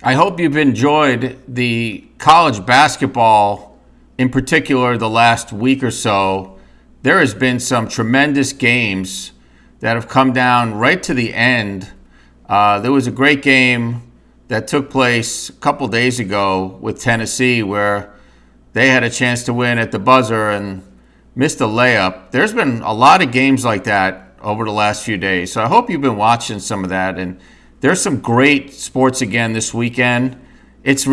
I hope you've enjoyed the college basketball, in particular, the last week or so. There has been some tremendous games that have come down right to the end. There was a great game that took place a couple days ago with Tennessee where they had a chance to win at the buzzer and missed a layup. There's been a lot of games like that over the last few days. So I hope you've been watching some of that. And there's some great sports again this weekend. It's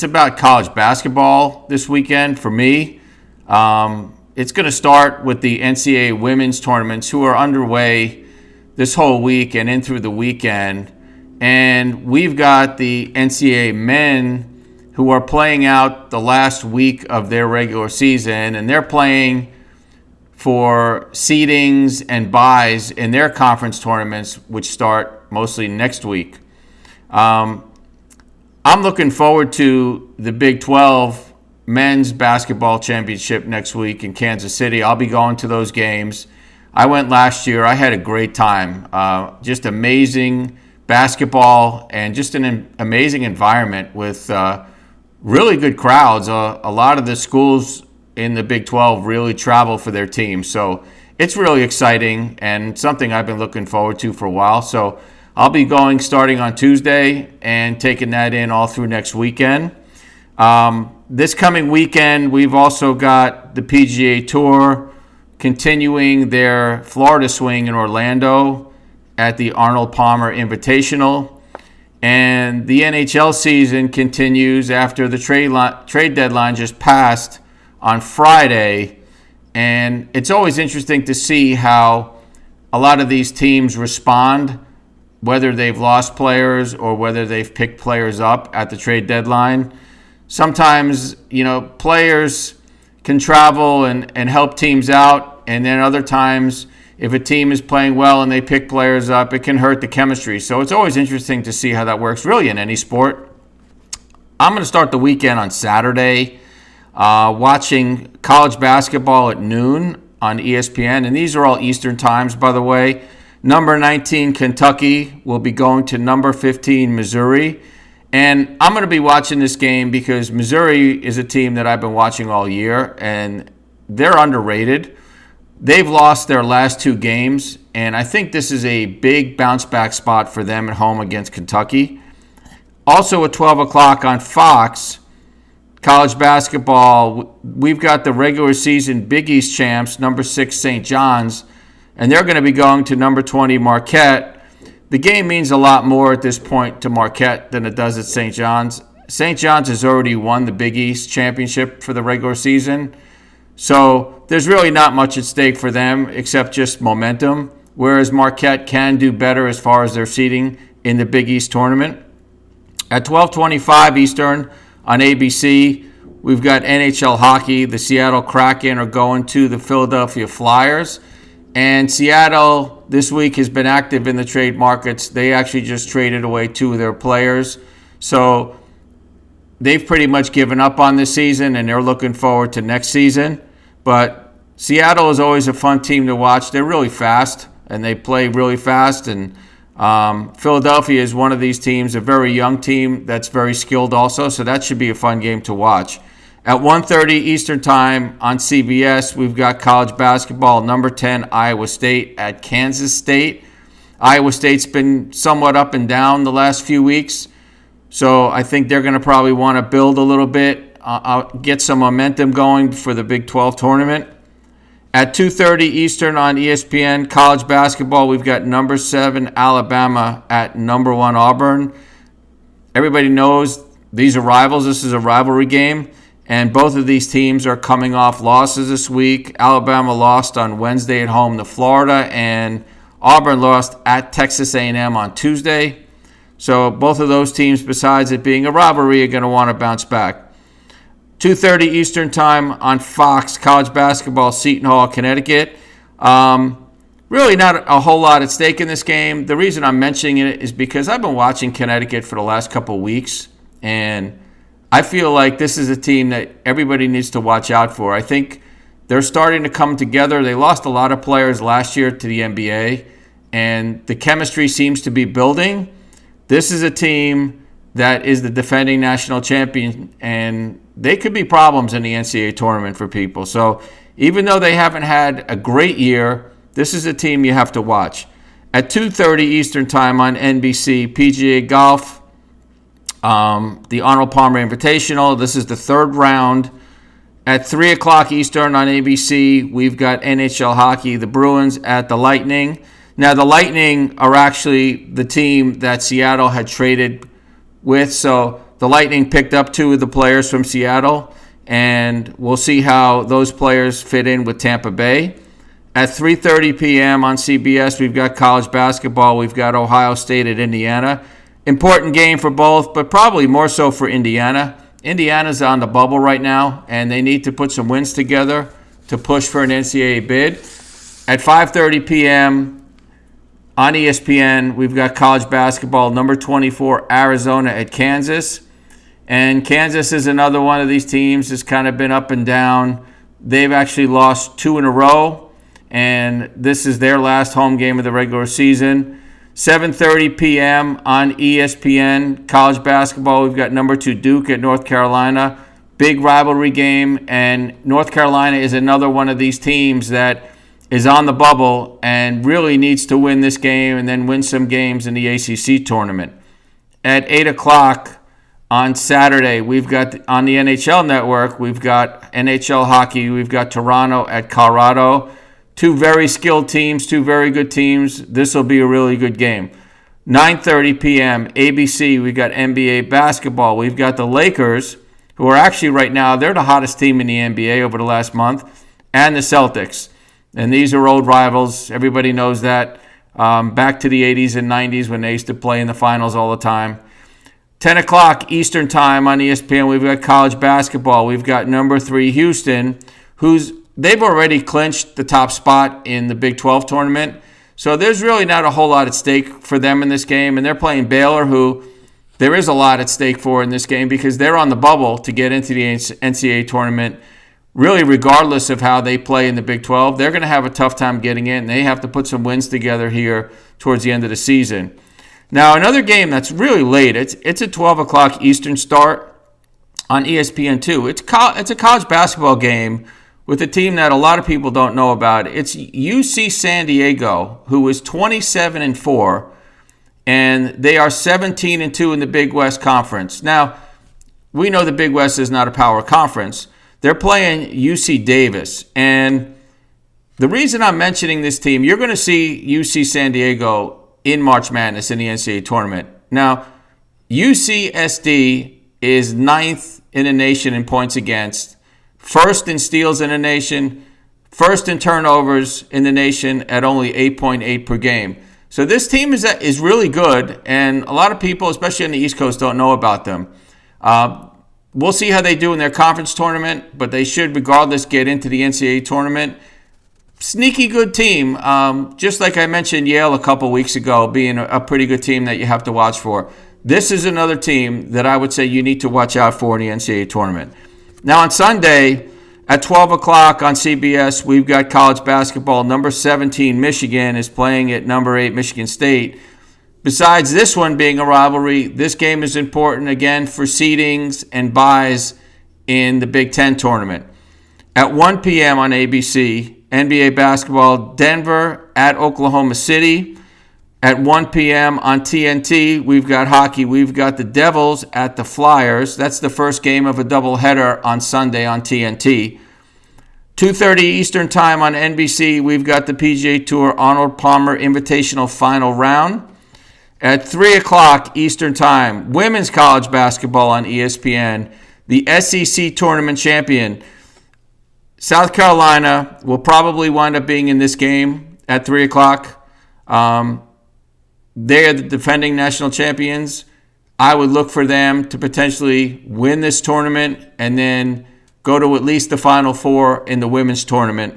about college basketball this weekend for me. It's going to start with the NCAA women's tournaments who are underway this whole week and in through the weekend. And we've got the NCAA men who are playing out the last week of their regular season, and they're playing for seedings and buys in their conference tournaments, which start mostly next week. I'm looking forward to the Big 12 men's basketball championship next week in Kansas City. I'll be going to those games. I went last year. I had a great time. Just amazing basketball and just an amazing environment with really good crowds. A lot of the schools in the Big 12 really travel for their teams. So it's really exciting and something I've been looking forward to for a while. So I'll be going starting on Tuesday and taking that in all through next weekend. This coming weekend, we've also got the PGA Tour continuing their Florida swing in Orlando at the Arnold Palmer Invitational. And the NHL season continues after the trade deadline just passed on Friday. And it's always interesting to see how a lot of these teams respond, whether they've lost players or whether they've picked players up at the trade deadline. Sometimes, players can travel and help teams out. And then other times, if a team is playing well and they pick players up, it can hurt the chemistry. So it's always interesting to see how that works, really, in any sport. I'm going to start the weekend on Saturday watching college basketball at noon on ESPN. And these are all Eastern times, by the way. Number 19, Kentucky, will be going to number 15, Missouri. And I'm going to be watching this game because Missouri is a team that I've been watching all year, and they're underrated. They've lost their last two games, and I think this is a big bounce-back spot for them at home against Kentucky. Also at 12 o'clock on Fox, college basketball, we've got the regular season Big East champs, number 6 St. John's, and they're going to be going to number 20 Marquette. The game means a lot more at this point to Marquette than it does at St. John's. St. John's has already won the Big East championship for the regular season. So there's really not much at stake for them except just momentum, whereas Marquette can do better as far as their seeding in the Big East tournament. At 12:25 Eastern on ABC, we've got NHL hockey. The Seattle Kraken are going to the Philadelphia Flyers. And Seattle this week has been active in the trade markets. They actually just traded away two of their players. So they've pretty much given up on this season, and they're looking forward to next season. But Seattle is always a fun team to watch. They're really fast, and they play really fast. And Philadelphia is one of these teams, a very young team that's very skilled also. So that should be a fun game to watch. At 1:30 Eastern Time on CBS, we've got college basketball, number 10, Iowa State at Kansas State. Iowa State's been somewhat up and down the last few weeks. So I think they're going to probably want to build a little bit, get some momentum going for the Big 12 tournament. At 2:30 Eastern on ESPN, college basketball, we've got number 7 Alabama at number 1 Auburn. Everybody knows these are rivals. This is a rivalry game, and both of these teams are coming off losses this week. Alabama lost on Wednesday at home to Florida, and Auburn lost at Texas A&M on Tuesday. So both of those teams, besides it being a rivalry, are going to want to bounce back. 2:30 Eastern Time on Fox, college basketball, Seton Hall, Connecticut. Really not a whole lot at stake in this game. The reason I'm mentioning it is because I've been watching Connecticut for the last couple of weeks, and I feel like this is a team that everybody needs to watch out for. I think they're starting to come together. They lost a lot of players last year to the NBA, and the chemistry seems to be building. This is a team that is the defending national champion, and they could be problems in the NCAA tournament for people. So even though they haven't had a great year, this is a team you have to watch. At 2:30 Eastern Time on NBC, PGA Golf, the Arnold Palmer Invitational. This is the third round. At 3 o'clock Eastern on ABC, we've got NHL hockey, the Bruins at the Lightning. Now, the Lightning are actually the team that Seattle had traded with, so the Lightning picked up two of the players from Seattle, and we'll see how those players fit in with Tampa Bay. At 3:30 p.m. on CBS, we've got college basketball. We've got Ohio State at Indiana. Important game for both, but probably more so for Indiana. Indiana's on the bubble right now, and they need to put some wins together to push for an NCAA bid. At 5:30 p.m. on ESPN, we've got college basketball, number 24, Arizona at Kansas. And Kansas is another one of these teams that's kind of been up and down. They've actually lost 2 in a row, and this is their last home game of the regular season. 7:30 p.m. on ESPN, college basketball. We've got number 2 Duke at North Carolina. Big rivalry game, and North Carolina is another one of these teams that is on the bubble and really needs to win this game and then win some games in the ACC tournament. At 8 o'clock on Saturday, we've got on the NHL Network, we've got NHL hockey. We've got Toronto at Colorado. 2 very skilled teams, 2 very good teams. This will be a really good game. 9:30 p.m. ABC, we've got NBA basketball. We've got the Lakers, who are actually right now, they're the hottest team in the NBA over the last month, and the Celtics. And these are old rivals. Everybody knows that. Back to the 80s and 90s when they used to play in the finals all the time. 10 o'clock Eastern Time on ESPN, we've got college basketball. We've got number 3 Houston, they've already clinched the top spot in the Big 12 tournament. So there's really not a whole lot at stake for them in this game. And they're playing Baylor, who there is a lot at stake for in this game because they're on the bubble to get into the NCAA tournament. Really, regardless of how they play in the Big 12, they're going to have a tough time getting in. They have to put some wins together here towards the end of the season. Now, another game that's really late, it's a 12 o'clock Eastern start on ESPN2. It's a college basketball game with a team that a lot of people don't know about. It's UC San Diego, who is 27-4, and they are 17-2 in the Big West Conference. Now, we know the Big West is not a power conference. They're playing UC Davis, and the reason I'm mentioning this team, you're going to see UC San Diego in March Madness in the NCAA tournament. Now, UCSD is 9th in the nation in points against, 1st in steals in the nation, 1st in turnovers in the nation at only 8.8 per game. So this team is really good, and a lot of people, especially on the East Coast, don't know about them. We'll see how they do in their conference tournament, but they should, regardless, get into the NCAA tournament. Sneaky good team, just like I mentioned Yale a couple weeks ago, being a pretty good team that you have to watch for. This is another team that I would say you need to watch out for in the NCAA tournament. Now on Sunday at 12 o'clock on CBS, we've got college basketball. Number 17, Michigan, is playing at number 8, Michigan State. Besides this one being a rivalry, this game is important, again, for seedings and buys in the Big Ten tournament. At 1 p.m. on ABC, NBA basketball, Denver at Oklahoma City. At 1 p.m. on TNT, we've got hockey. We've got the Devils at the Flyers. That's the first game of a doubleheader on Sunday on TNT. 2:30 Eastern Time on NBC, we've got the PGA Tour Arnold Palmer Invitational Final Round. At 3 o'clock Eastern Time, women's college basketball on ESPN. The SEC Tournament Champion, South Carolina, will probably wind up being in this game at 3 o'clock. They are the defending national champions. I would look for them to potentially win this tournament and then go to at least the Final Four in the women's tournament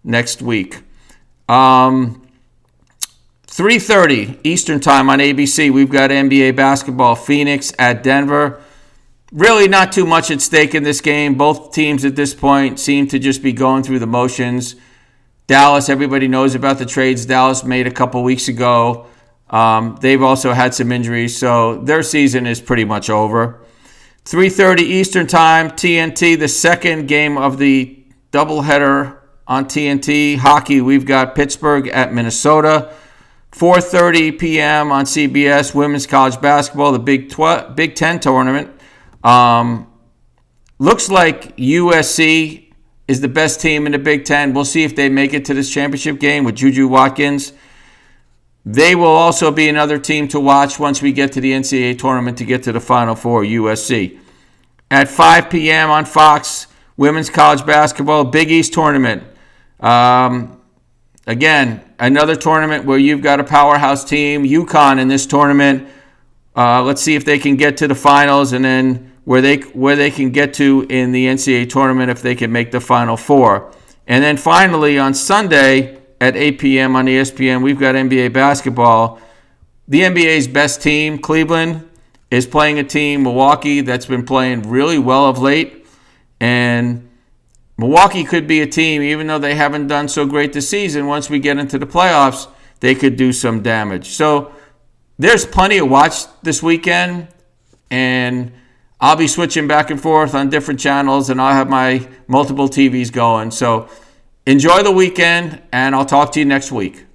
next week. 3:30 Eastern Time on ABC, we've got NBA basketball, Phoenix at Denver. Really not too much at stake in this game. Both teams at this point seem to just be going through the motions. Dallas, everybody knows about the trades Dallas made a couple weeks ago. They've also had some injuries, so their season is pretty much over. 3:30 Eastern Time, TNT, the second game of the doubleheader on TNT. Hockey, we've got Pittsburgh at Minnesota. 4:30 p.m. on CBS, women's college basketball, the Big Ten tournament. Looks like USC is the best team in the Big Ten. We'll see if they make it to this championship game with Juju Watkins. They will also be another team to watch once we get to the NCAA tournament to get to the Final Four, USC. At 5 p.m. on Fox, women's college basketball, Big East tournament. Again, another tournament where you've got a powerhouse team, UConn in this tournament. Let's see if they can get to the finals, and then where they can get to in the NCAA tournament if they can make the Final Four. And then finally on Sunday at 8 p.m. on ESPN, we've got NBA basketball. The NBA's best team, Cleveland, is playing a team, Milwaukee, that's been playing really well of late. And Milwaukee could be a team, even though they haven't done so great this season, once we get into the playoffs, they could do some damage. So there's plenty to watch this weekend, and I'll be switching back and forth on different channels, and I'll have my multiple TVs going. So enjoy the weekend, and I'll talk to you next week.